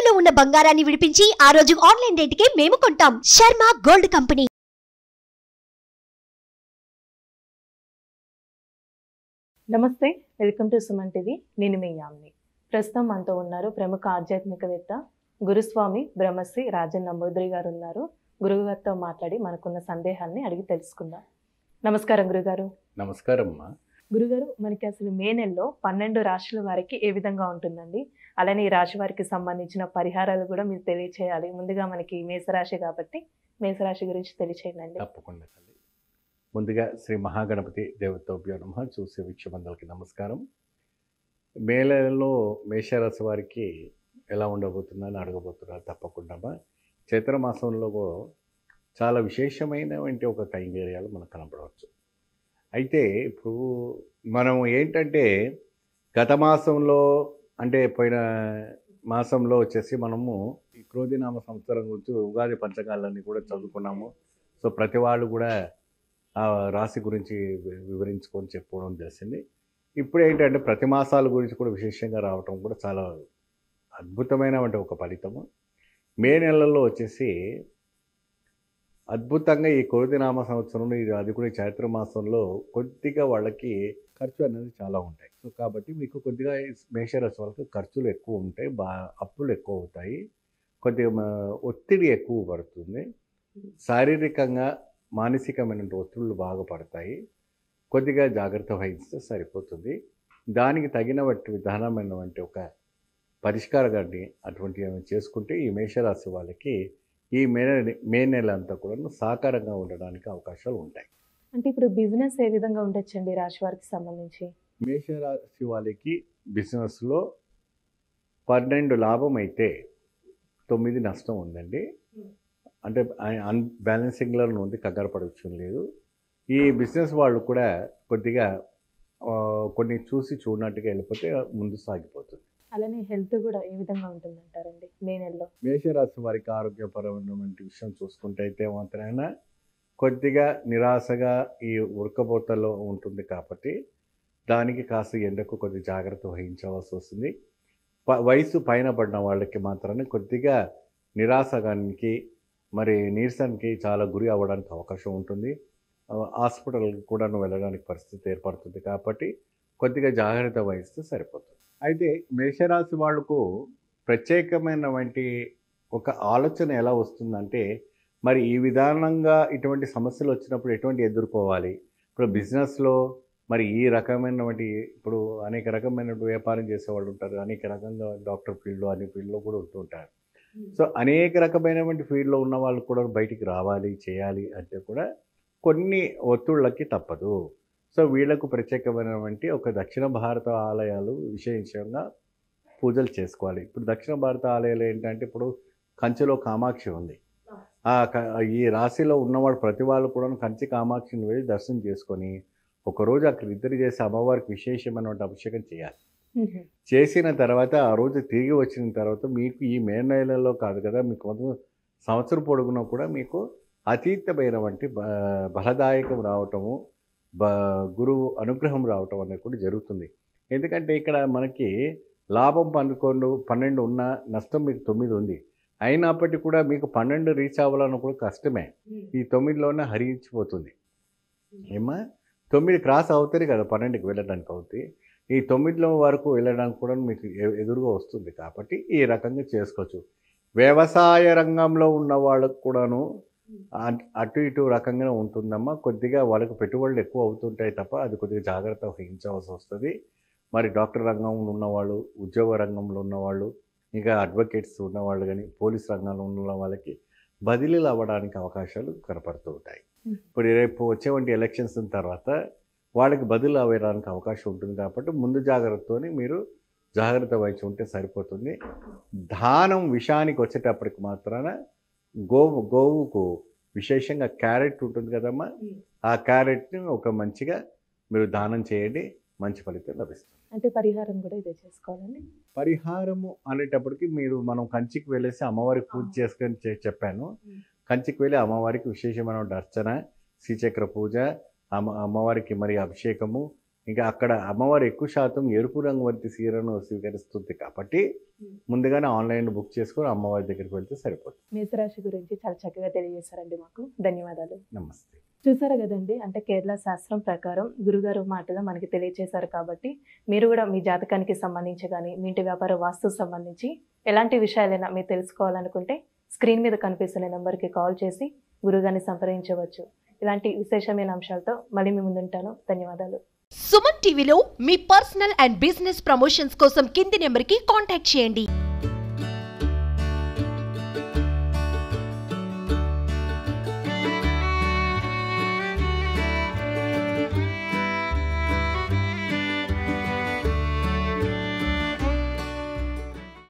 తాకట్టులో ఉన్న బంగారాన్ని విడిపించి ఆ రోజు ఆన్లైన్ రేటుకే మేము కొంటాం. Sharma gold company. నమస్తే, వెల్కమ్ టు సుమన్ టీవీ. నేను మీ యామ్ని. ప్రస్తుతం మనతో ఉన్నారు ప్రముఖ ఆధ్యాత్మికవేత్త గురుస్వామి బ్రహ్మశ్రీ రాజన్ నంబూద్రి గారు ఉన్నారు. గురుగారితో మాట్లాడి మనకున్న సందేహాన్ని అడిగి తెలుసుకుందాం. నమస్కారం గురుగారు. నమస్కారం అమ్మా. గురుగారు, మనకి అసలు మే నెలలో 12 రాశుల వారికి ఏ విధంగా ఉంటుందండి? అలానే ఈ రాశి వారికి సంబంధించిన పరిహారాలు కూడా మీరు తెలియచేయాలి. ముందుగా మనకి మేషరాశి కాబట్టి మేషరాశి గురించి తెలియచేయండి. తప్పకుండా తల్లి. ముందుగా శ్రీ మహాగణపతి దేవతోభ్యో నమః. చూసే వీక్షబంధులకి నమస్కారం. మే నెలలో మేషరాశి వారికి ఎలా ఉండబోతుందని అడగబోతున్నారు. తప్పకుండా చైత్ర మాసంలో చాలా విశేషమైనటువంటి ఒక కైంగర్యాలు మనకు కనపడవచ్చు. అయితే ఇప్పుడు మనం ఏంటంటే గత మాసంలో అంటే పోయిన మాసంలో వచ్చేసి మనము ఈ క్రోధినామ సంవత్సరం గురించి ఉగాది పంచకాలన్నీ కూడా చదువుకున్నాము. సో ప్రతి వాళ్ళు కూడా ఆ రాశి గురించి వివరించుకొని చెప్పుకోవడం తెలిసింది. ఇప్పుడు ఏంటంటే ప్రతి మాసాల గురించి కూడా విశేషంగా రావటం కూడా చాలా అద్భుతమైనటువంటి ఒక ఫలితము. మే నెలలో వచ్చేసి అద్భుతంగా ఈ క్రోధినామ సంవత్సరంలో అది కూడా చైత్ర మాసంలో కొద్దిగా వాళ్ళకి ఖర్చు అనేది చాలా ఉంటాయి. సో కాబట్టి మీకు కొద్దిగా మేషరాశి వాళ్ళకి ఖర్చులు ఎక్కువ ఉంటాయి, అప్పులు ఎక్కువ అవుతాయి, కొద్దిగా ఒత్తిడి ఎక్కువ పడుతుంది, శారీరకంగా మానసికమైన ఒత్తిళ్ళు బాగా పడతాయి. కొద్దిగా జాగ్రత్త వహిస్తే సరిపోతుంది. దానికి తగిన విధానమైనటువంటి ఒక పరిష్కారాన్ని అటువంటివి చేసుకుంటే ఈ మేషరాశి వాళ్ళకి ఈ మే నెల అంతా కూడా సాకారంగా ఉండడానికి అవకాశాలు ఉంటాయి. అంటే ఇప్పుడు బిజినెస్ ఏ విధంగా ఉండొచ్చండి రాశి వారికి సంబంధించి? మేషరాశి వాళ్ళకి బిజినెస్లో 12 లాభం అయితే 9 నష్టం ఉందండి. అంటే అన్బ్యాలెన్సింగ్లో ఉంది, కంగారు పడవచ్చం లేదు. ఈ బిజినెస్ వాళ్ళు కూడా కొద్దిగా కొన్ని చూసి చూడనట్టుగా వెళ్ళిపోతే ముందు సాగిపోతుంది. అలానే హెల్త్ కూడా ఏ విధంగా ఉంటుందంటారండి మే నెలలో? మేషరాశి వారికి ఆరోగ్యపరమైనటువంటి విషయం చూసుకుంటే అయితే మాత్రమే కొద్దిగా నిరాశగా ఈ ఉడకపోతలో ఉంటుంది కాబట్టి దానికి కాస్త ఎండకు కొద్ది జాగ్రత్త వహించవలసి వస్తుంది. వయసు పైన పడిన వాళ్ళకి మాత్రమే కొద్దిగా నిరాశగానికి మరి నీరసానికి చాలా గురి అవ్వడానికి అవకాశం ఉంటుంది. హాస్పిటల్కి కూడా వెళ్ళడానికి పరిస్థితి ఏర్పడుతుంది కాబట్టి కొద్దిగా జాగ్రత్త వహిస్తే సరిపోతుంది. అయితే మేషరాశి వాళ్ళకు ప్రత్యేకమైనటువంటి ఒక ఆలోచన ఎలా వస్తుందంటే మరి ఈ విధానంగా ఇటువంటి సమస్యలు వచ్చినప్పుడు ఎటువంటి ఎదుర్కోవాలి. ఇప్పుడు బిజినెస్లో మరి ఈ రకమైనటువంటి ఇప్పుడు అనేక రకమైన వ్యాపారం చేసేవాళ్ళు ఉంటారు, అనేక రకంగా డాక్టర్ ఫీల్డ్లో అనే ఫీల్డ్లో కూడా ఉంటుంటారు. సో అనేక రకమైనటువంటి ఫీల్డ్లో ఉన్న వాళ్ళు కూడా బయటికి రావాలి చేయాలి అంటే కూడా కొన్ని ఒత్తిళ్ళకి తప్పదు. సో వీళ్లకు ప్రత్యేకమైనటువంటి ఒక దక్షిణ భారత ఆలయాలు విశేషంగా పూజలు చేసుకోవాలి. ఇప్పుడు దక్షిణ భారత ఆలయాలు ఏంటంటే ఇప్పుడు కంచిలో కామాక్షి ఉంది. ఈ రాశిలో ఉన్నవాడు ప్రతి వాళ్ళు కూడా కంచి కామాక్షిని వెళ్ళి దర్శనం చేసుకొని ఒకరోజు అక్కడ ఇద్దరు చేసి అమ్మవారికి విశేషమైనటువంటి అభిషేకం చేయాలి. చేసిన తర్వాత ఆ రోజు తిరిగి వచ్చిన తర్వాత మీకు ఈ మే నెలలో కాదు కదా, మీకు మొత్తం సంవత్సరం పొడుగునా కూడా మీకు అతీతమైనటువంటి బలదాయకం రావటము, గురువు అనుగ్రహం రావటం అనేది కూడా జరుగుతుంది. ఎందుకంటే ఇక్కడ మనకి లాభం 12 ఉన్న నష్టం మీకు 9 ఉంది. అయినప్పటికీ కూడా మీకు 12 రీచ్ అవ్వాలన్న కూడా కష్టమే. ఈ 9లోనే హరించిపోతుంది. ఏమా 9 క్రాస్ అవుతుంది కదా 12కి వెళ్ళడానికి అవుతుంది. ఈ 9లో వరకు వెళ్ళడానికి కూడా మీకు ఎదురుగా వస్తుంది. కాబట్టి ఈ రకంగా చేసుకోవచ్చు. వ్యవసాయ రంగంలో ఉన్న వాళ్ళకు కూడాను అటు ఇటు రకంగా ఉంటుందమ్మా. కొద్దిగా వాళ్ళకు పెట్టుబడులు ఎక్కువ అవుతుంటాయి తప్ప అది కొద్దిగా జాగ్రత్త వహించవలసి వస్తుంది. మరి డాక్టర్ రంగంలో ఉన్నవాళ్ళు, ఉద్యోగ రంగంలో ఉన్నవాళ్ళు, ఇంకా అడ్వకేట్స్ ఉన్నవాళ్ళు కానీ పోలీస్ రంగంలో ఉన్న వాళ్ళకి బదిలీలు అవ్వడానికి అవకాశాలు కనపడుతూ ఉంటాయి. ఇప్పుడు రేపు వచ్చేవంటి ఎలక్షన్స్ తర్వాత వాళ్ళకి బదిలీ అవ్వడానికి అవకాశం ఉంటుంది కాబట్టి ముందు జాగ్రత్తతోని మీరు జాగ్రత్త వహించి ఉంటే సరిపోతుంది. దానం విషయానికి వచ్చేటప్పటికి మాత్రాన గోవుకు విశేషంగా క్యారెట్ ఉంటుంది కదమ్మా, ఆ క్యారెట్ని ఒక మంచిగా మీరు దానం చేయండి, మంచి ఫలితం లభిస్తుంది. అంటే పరిహారం కూడా ఇదే చేసుకోవాలండి. పరిహారము అనేటప్పటికి మనం కంచికి వెళ్ళేసి అమ్మవారికి పూజ చేసుకొని చెప్పాను. కంచికి వెళ్ళి అమ్మవారికి విశేషమైన అర్చన, శ్రీచక్ర పూజ, అమ్మవారికి మరి అభిషేకము, ఇంకా అక్కడ అమ్మవారు ఎక్కువ శాతం ఎరుపు రంగు వంటి చీరను స్వీకరిస్తుంది కాబట్టి ముందుగానే ఆన్లైన్ బుక్ చేసుకొని అమ్మవారి దగ్గరికి వెళ్తే సరిపోతుంది. మేషరాశి గురించి చాలా చక్కగా తెలియజేశారండి మాకు. ధన్యవాదాలు. నమస్తే. చూసారు కదండి, అంటే కేరళ శాస్త్రం ప్రకారం గురుగారు మాటలు మనకి తెలియజేశారు కాబట్టి మీరు కూడా మీ జాతకానికి సంబంధించి కానీ మీ ఇంటి వ్యాపార వాస్తుకు సంబంధించి ఎలాంటి విషయాలైనా మీరు తెలుసుకోవాలనుకుంటే స్క్రీన్ మీద కనిపిస్తున్న నెంబర్కి కాల్ చేసి గురుగారిని సంప్రదించవచ్చు. ఇలాంటి విశేషమైన అంశాలతో మళ్ళీ మీ ముందుంటాను. ధన్యవాదాలు. సుమన్ టీవీలో మీ పర్సనల్ అండ్ బిజినెస్ ప్రమోషన్స్ కోసం కింది నెంబర్కి కాంటాక్ట్ చేయండి.